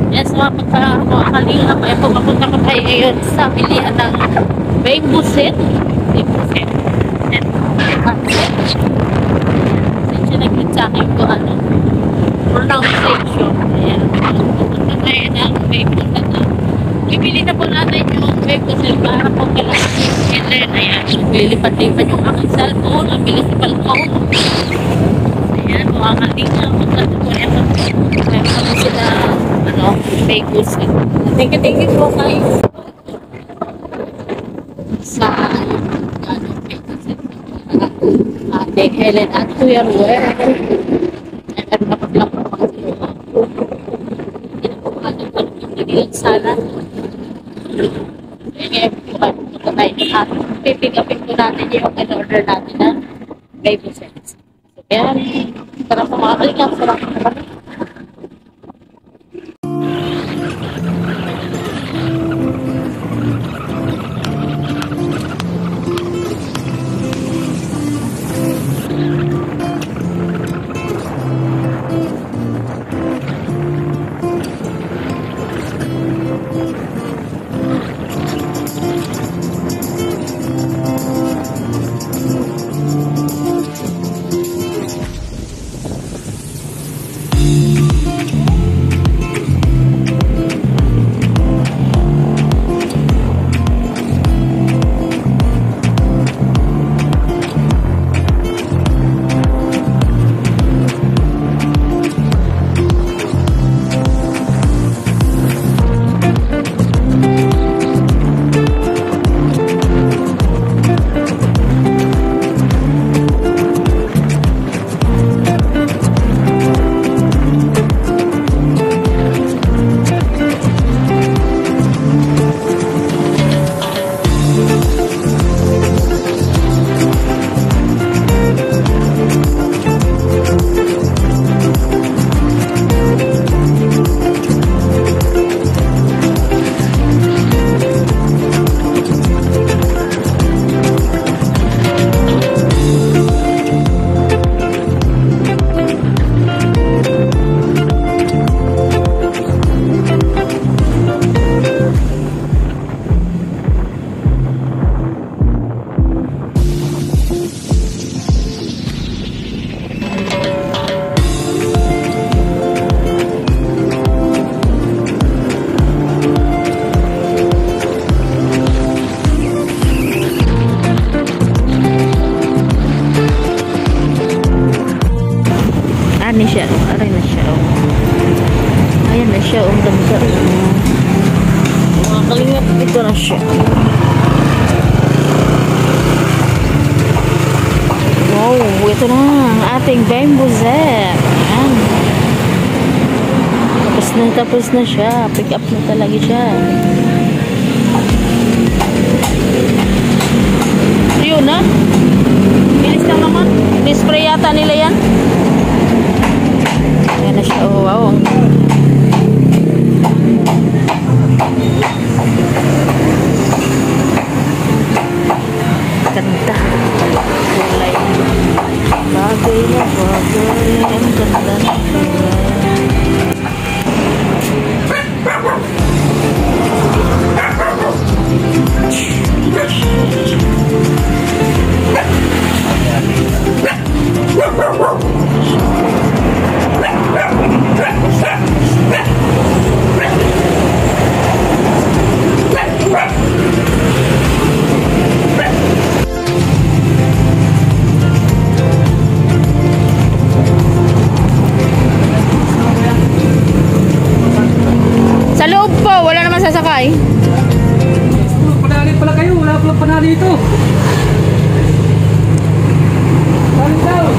Yes, mga kalingap. Ay, pumapunta ko tayo ngayon sa bilihan ng bamboo set. Bamboo set. Since siya nag-hit sa akin ko, pronunciation. Ayan. Pupunta tayo ng bamboo set. Bibili na po natin yung bamboo set para po kailangan. And then, ayan. Lilipat-lipat yung aking cellphone. Ang bilis ipal ko. Ayan, mga kalingap. Magkano po ito. Kaya sila, bamboo set. Thank you po kayo. Sa Ate Helen at Kuya Ruel. At napaglang po kasi hindi na po kagad pagpipilihan sana. Kaya po tayo at pipigapin po natin yung in-order natin na bamboo sets. So, yan. Tara po mga kalingap. Sarap po kami. Ani siya, aray na siya. Ayan na siya, ang ganda. Mga kalingap, ito na siya. Wow, ito na ang ating bamboo set. Ayan. Tapos na siya. Pick up na talaga siya. Yun na. Bilis lang naman. Spray yata nila yan. Ayan na siya. Oh, wow. Ganda. Kulay. Bagay na bagay. Ang ganda na kulay. Sa loob po, wala naman sasakay. Panali pala kayo, wala pala panali ito. Panali daw.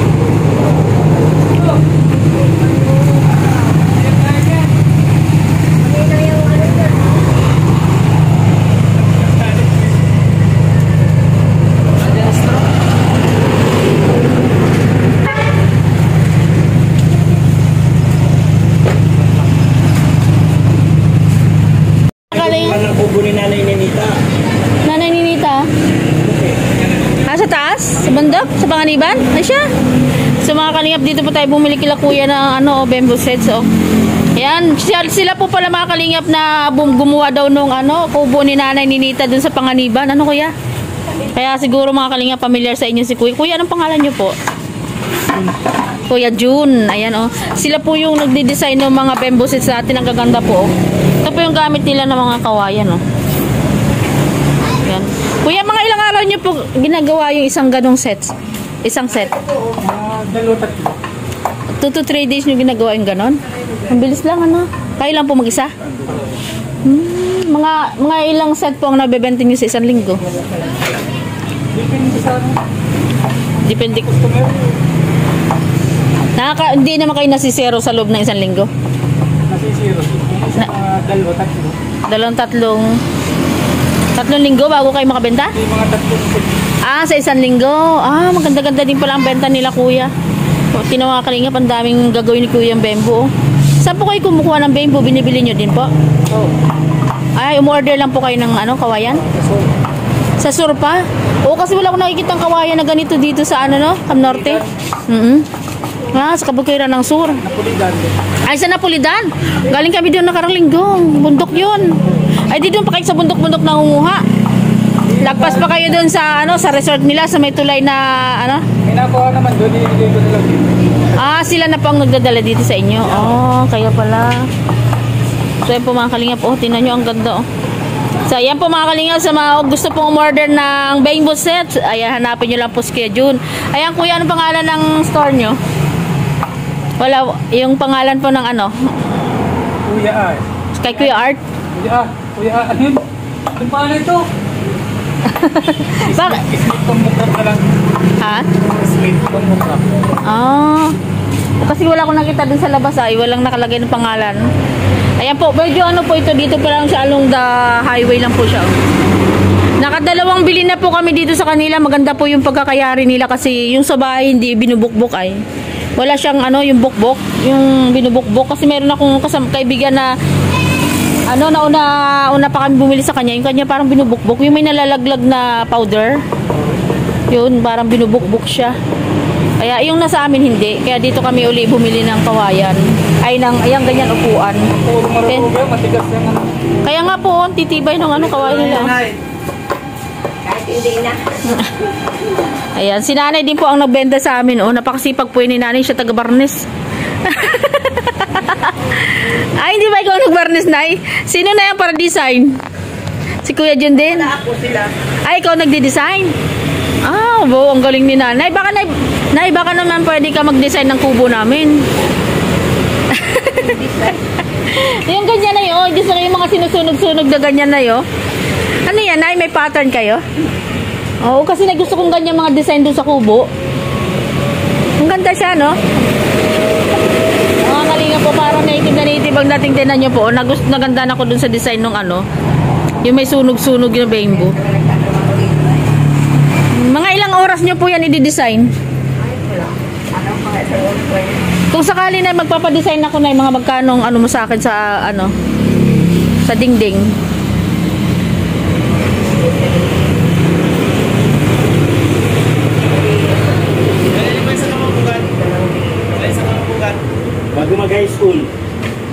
Nanay Ninita. Sa taas? Sa bandok? Sa Panganiban? Ay siya. So mga kalingap, dito po tayo bumili kila kuya ng bamboo sets. Oh. Yan, sila po pala mga kalingap na gumawa daw nung kubo ni Nanay Ninita dun sa Panganiban. Ano kuya? Kaya siguro mga kalingap familiar sa inyo si Kuya. Kuya, anong pangalan niyo po? Kuya June. Ayan oh. Sila po yung nagde-design ng mga bamboo sets sa atin. Ang gaganda po oh. Ito po yung gamit nila ng mga kawayan oh. Yan. Kuya, mga ilang araw niyo po ginagawa yung isang ganong sets? Isang set? 2 to 3 days nyo ginagawa yung ganon? Ang bilis lang Kayo lang po mag-isa? Mga ilang set po ang nabebenta nyo sa isang linggo? Depende sa Depende. Hindi naman kayo nasisero sa loob ng isang linggo? nasisiro. Dalawa, tatlo. Tatlong linggo bago kayo makabenta? Yung mga tatlong set. Sa isang linggo. Maganda-ganda din pala ang benta nila kuya. Tinawa kalingap, ang daming gagawin ni Kuya ang bamboo. Saan po kayo kumukuha ng bamboo? Binibili nyo din po? Oo. Umorder lang po kayo ng kawayan? Sa sur pa? Kasi wala akong nakikita ang kawayan na ganito dito sa Cam Norte. Sa Kabukiran ng Sur. Napulidan. Sa Napulidan. Galing kami doon nakarang linggo. Bundok yun. Di doon pa kayo sa bundok-bundok na unguha. Lagpas pa kayo doon sa sa resort nila sa may tulay na Minakuha naman doon, ibigay ko nila dito. Sila na po ang nagdadala dito sa inyo. Kaya pala. So yan po mga kalingap. Tingnan nyo ang ganda So yan po mga kalingap, sa mga gusto pong umorder ng bamboo sets, hanapin nyo lang po si Kuya June. Ayan kuya, anong pangalan ng store nyo? Wala, yung pangalan po ng Kuya A. Kay Kuya Art? Kuya A, ano yun? Yung pangalan ito? Bakit? Smith Pamukrap na lang. Smith Pamukrap. Kasi wala akong nakita dun sa labas walang nakalagay ng pangalan. Ayan po, medyo po ito dito pa lang siya along the highway lang po siya. Nakadalawang bili na po kami dito sa kanila. Maganda po yung pagkakayari nila kasi yung sa bahay hindi binubukbok wala siyang yung bukbok, yung binubukbok kasi meron akong kaibigan na una pa kami bumili sa kanya. Yung kanya parang binubukbok, yung may nalalaglag na powder. Yun, parang binubukbok siya. Kaya yung nasa amin hindi. Kaya dito kami uli bumili ng kawayan. Ayang ganyan upuan. Puro marunong yan, matigas yan. Kaya nga po, titibay ng kawayan nila. Kahit hindi na. Ayan, si Nanay din po ang nagbenta sa amin. Napakasipag po ni Nanay, siya taga-Barnes. Hindi ba ikaw nag-Barnes, Nay? Sino na yung para design? Si Kuya Jun din? Ako sila. Ikaw nagde-design? Ang galing ni Nanay. Baka naman pwede ka mag-design ng kubo namin. Yung ganyan na yun. Gusto ko yung mga sinusunog-sunog na ganyan na yun. Ano yan, Nay? May pattern kayo? Kasi gusto kong ganyan mga design doon sa kubo. Ang ganda siya, no? Mga kalinga po, parang native na native ang dating tinan nyo po. Naganda na ko doon sa design ng yung may sunog-sunog yung bamboo. Mga ilang oras nyo po yan i-design? Kung sakali na magpapadesign ako na yung mga magkanong mo sa akin sa sa dingding. Bago mag-high school.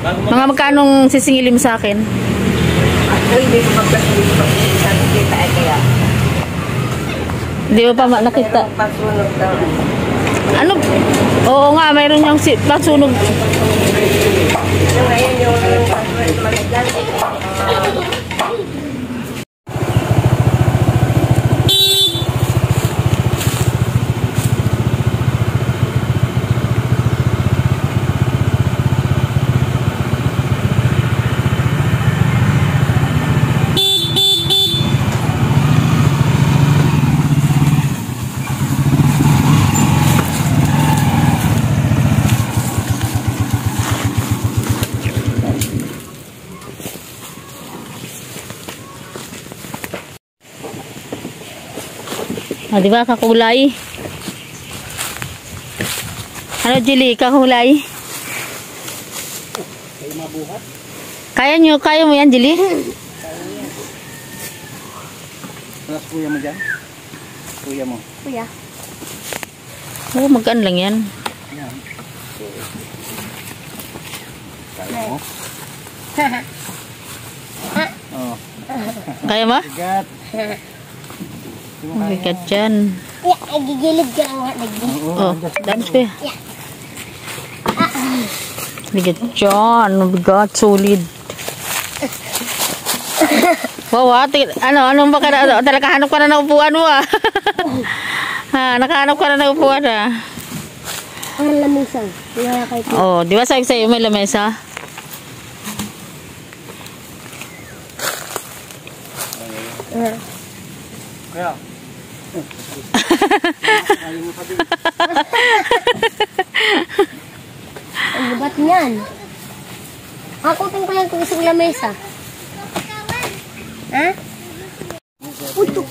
Mga magkanong sisingilin mo sa akin? Hindi ko magkakita kaya. Hindi mo pa nakita. Pagsunog daw. Oo nga, mayroon yung pagsunog. Yung ngayon yung magiglan. Di ba kakulay? Julie, kakulay? Kaya mo yan, Julie? Alas kuya mo dyan? Kuya mo. Kuya. Magkaan lang yan. Kaya mo? Oh, Kaya mo? bigat. Bigat yan. Gigilid ka nga. Oh, dance pa. Bigat yan. Bigat, solid. Wow, anong baka talaga hanap ka na ng upuan mo ah. Ha, nakahanap ka na ng upuan ah. Ang lamesa. Oh, di ba sabi sa'yo may lamesa? Kaya. Ang gubat niyan. Akutin ko yan kung isang lamesa. Ha? Uto.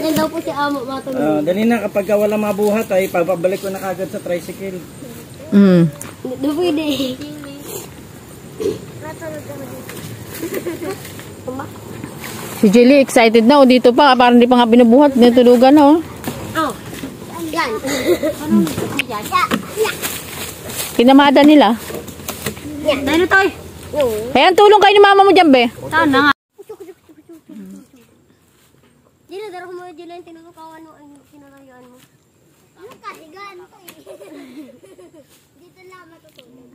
Yan daw po si Amo matulog. Dali na, kapag wala mabuhat ay pabalik ko na kagad sa tricycle. Mm. Hindi pwede. Matulog ka Si Jelly excited na. O dito pa. Parang di pa nga binubuhat. Natulugan na. Oh. Yan. Yan. Kinamada nila. Yan. Dahil tayo. Ayan, tulong kayo ni mama mo dyan, be. Sana nga. Dila, dara ko mo dila yung tinutukawan mo. Ay, tinarayaan mo. Ano ka? Higaan ko eh. Dito lang matutulog.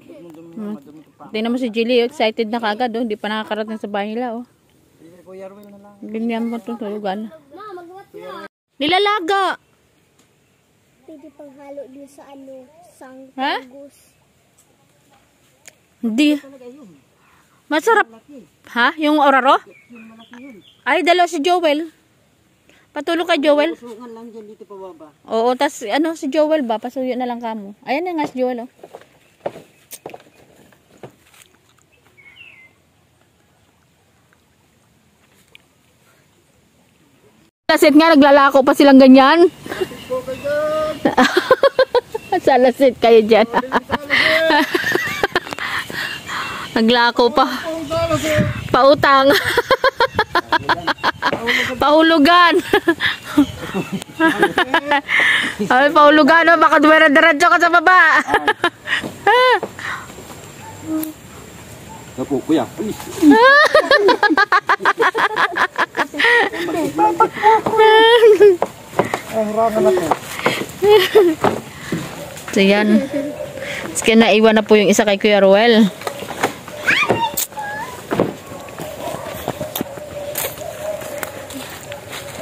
Tingnan mo si Jelly. Excited na kagad. Oh. Hindi pa nakakarating sa bahay nila. Oh. Kuya Arwin na lang. Ganyan mo itong tulugan. Ma, magwat na. Nilalaga. Pwede pang halo din sa sang Ha? tagus. Hindi. Masarap. Ha? Yung oraro? Ay, dalawa si Joel. Patulog kay Joel. Susungan lang dyan dito pa baba. Oo, tas si Joel ba? Pasuyo na lang kamo. Ayan na nga si Joel, oh. Lasit nga, naglalako pa silang ganyan. Sa lasit kayo dyan. Naglako pa. Pautang. Pahulugan. Ay, pahulugan. Oh, baka dumera-diretso ka sa baba. Opo, kuya. Please. So yan. Kaya naiwan na po yung isa kay Kuya Ruel.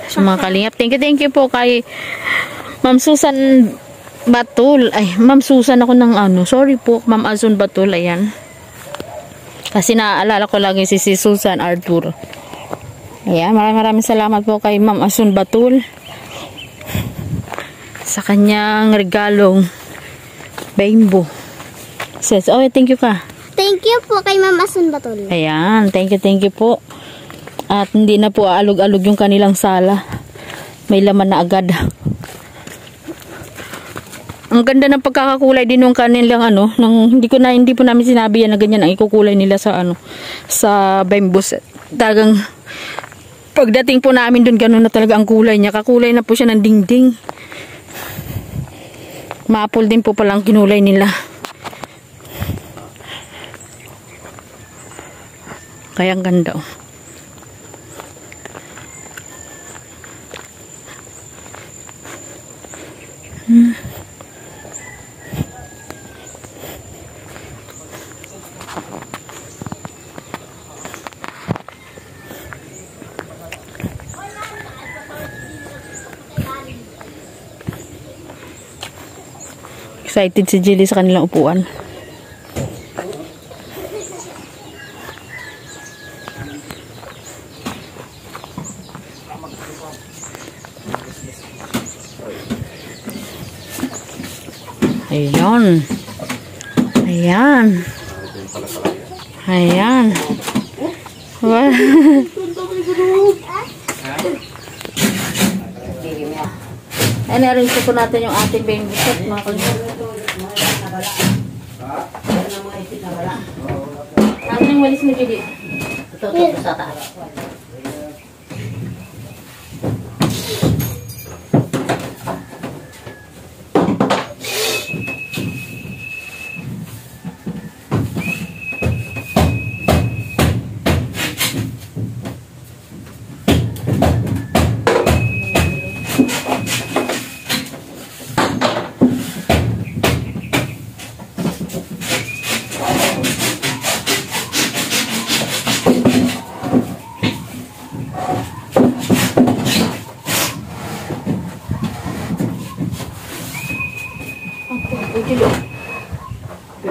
So mga kalingap, thank you po kay Ma'am Susan Batul. Ay, Ma'am Susan ako ng sorry po, Ma'am Azun Batul, ayan. Kasi naaalala ko lagi si Susan Arthur. Ayan, maraming salamat po kay Ma'am Azun Batul sa kanyang regalong rainbow. Says, thank you ka. Thank you po kay Ma'am Asun Batol. Ayan, thank you po. At hindi na po aalog-alog yung kanilang sala. May laman na agad. Ang ganda ng pagkakakulay din ng kanilang hindi po namin sinabi yan na ganyan ang ikukulay nila sa sa bamboo set. Talagang pagdating po namin doon ganun na talaga ang kulay niya. Kakulay na po siya ng dingding. Maapol din po palang kinulay nila. Kaya ang ganda oh. Excited si Jelly sa kanilang upuan. Ayan. Ayan. Ayan. I-arrange po natin yung ating bamboo set, mga kalingap. Ano yung walis mo, Judy? Ito, sa taas.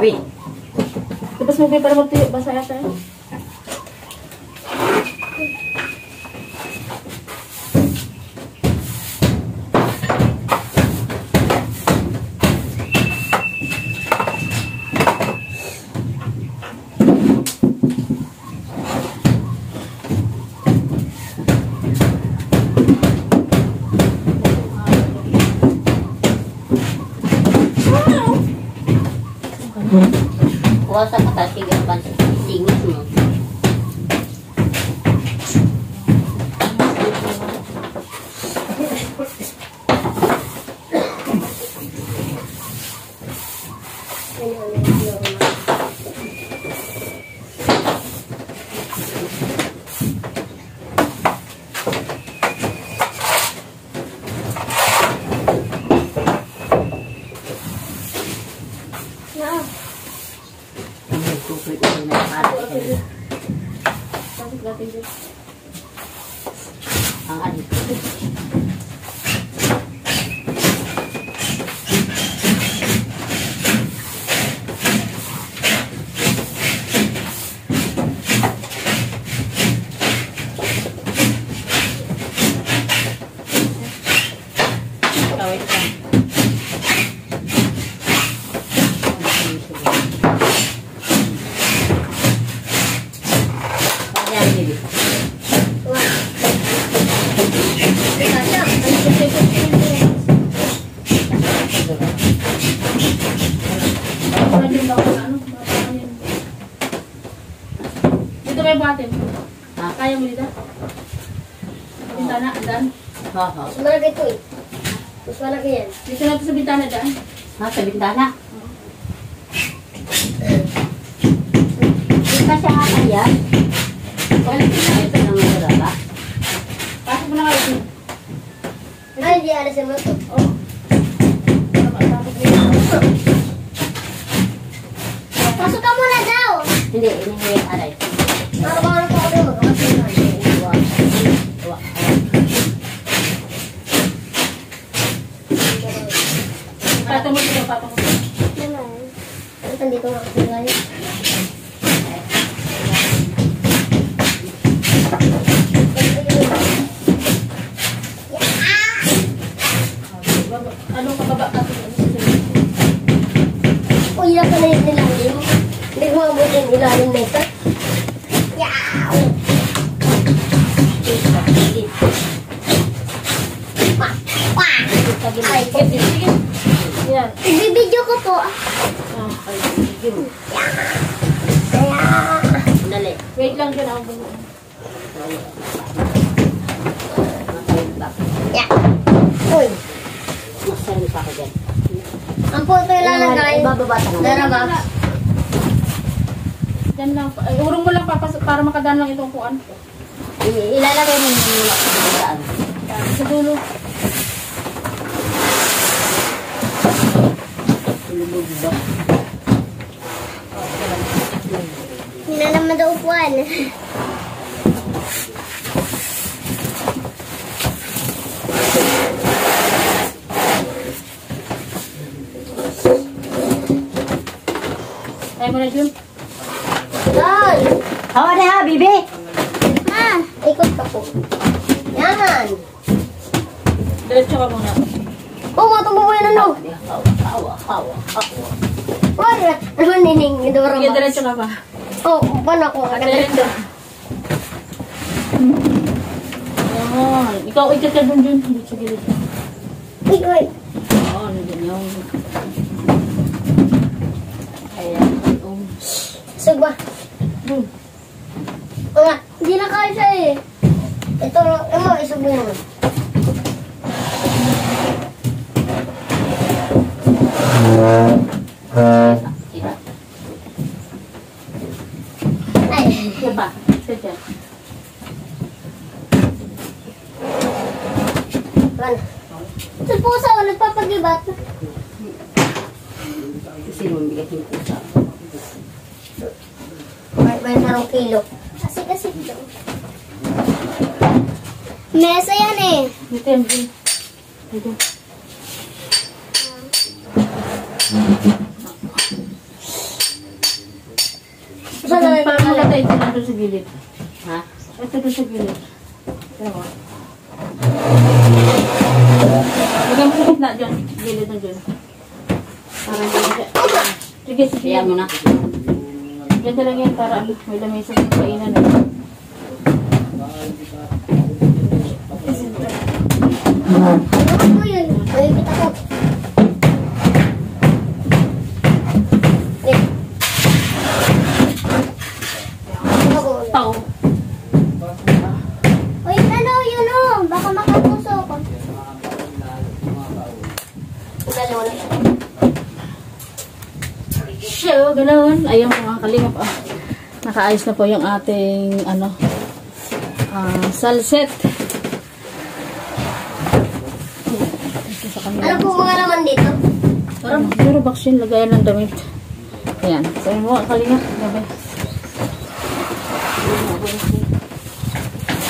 Gabi. Tapos mo para magtuyo. Basa yata eh. Kuha sa katasigan pa singit mo. Ang adik. Dito kayo buhatin. Kaya mo dito? Bintana, dan. Mas malaki ito eh. Mas malaki yan. Dito na ito sa bintana, dan. Sa bintana. Hindi ka siya kakaya. Wala na ito ng maraba. Pasok mo na kayo dito. Ay, di alas naman ito. Oh. Pasok ka muna daw. Hindi, inihiyat aray. Araw-araw pa ako rin magkakasinan. Patong mo dito, patong mo dito. Ano dito nga kasi ngayon? Ano kababa natin? Uy, hirap ka na yung nilalim. Hindi ko mabuti yung ilalim na ito. Yaw! Ay, Sige, sige. Yan. i-video ko po. Ay, sige mo. Dali. Wait lang dyan ako. Masayang pa. Yeah. Uy, Masayang pa ako dyan. ang photo ilalagay. Ibababa ka na. Darabas. Dyan lang. Ay, urong mo lang papasok para makadaan lang itong kuan. Ilalagay mo muna sa saan. Sa dulo. Tulubog ba? Hindi na naman daw upuan. Tayo mo na dyan. Dol! Hawa na ha, bibi! Ha? Ikot ka po. Yan! Diretso ka muna. Oh, matumbo mo yan ano? Hawa. Uy, ano nining? Sige, Darabas. diretso ka pa. Oh, paano ako? Diretso. Yan. Ikaw, ikot ka dun dun. Dito sa gilid. Uy, uy. Oo, nandiyan yung... Ayan. Sugba. Nga, hindi na kaya siya eh. Ito, isugbo mo. Ay, Diba? Sige. man. Sa pusa, nagpapagibat. Sino ang bigat yung pusa? May parang kilo. Kasi ito. Mesa yan eh. Dito yan, dito. Dito. Para maganda ito na doon sa gilid. Ha? Ito doon sa gilid. Pero mo. Lagyan mo sa gitna dyan. Gilid na dyan. Para hindi siya. Sige, sige. Iyan mo na. Ganda lang yan para may lamesa sa kainan. Ano po yun? Ay, kita ko. Tao. Uy, ano yun o? Baka makapuso ko. So, ganoon. Ayun mga kalingap. Nakaayos na po yung ating salset. Ano po mga naman dito? Pero vaccine, lagayan ng damit. Ayan. So, yun mo, kalingap. Gabi.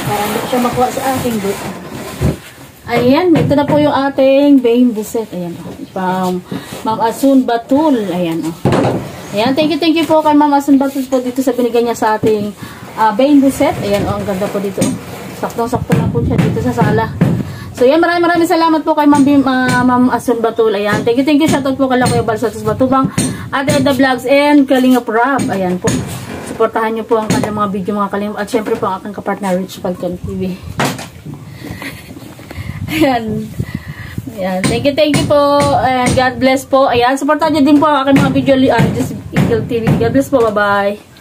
Para hindi siya makuha sa ating boot. Ayan, ito na po yung ating bamboo set. Ayan, from Ma'am Asun Batul. Ayan, Ayan, thank you po kay Ma'am Asun Batul po dito sa binigay niya sa ating bamboo set. Ayan, ang ganda po dito. Saktong-sakto lang po siya dito sa sala. So, yan, maraming salamat po kay Ma'am Asun Batul. Ayan, thank you. Shoutout po kay Kuya Balsatos Batubang, Ate Edda Vlogs, and Kalingap Rap. Ayan po. Suportahan niyo po ang kanilang mga video, mga kalingap. At syempre po ang aking kapartner, Rich Falcon TV. Ayan. Ayan. Thank you po. And God bless po. Ayan. Supportan niyo din po ang aking mga video. Just Eagle TV. God bless po. Bye-bye.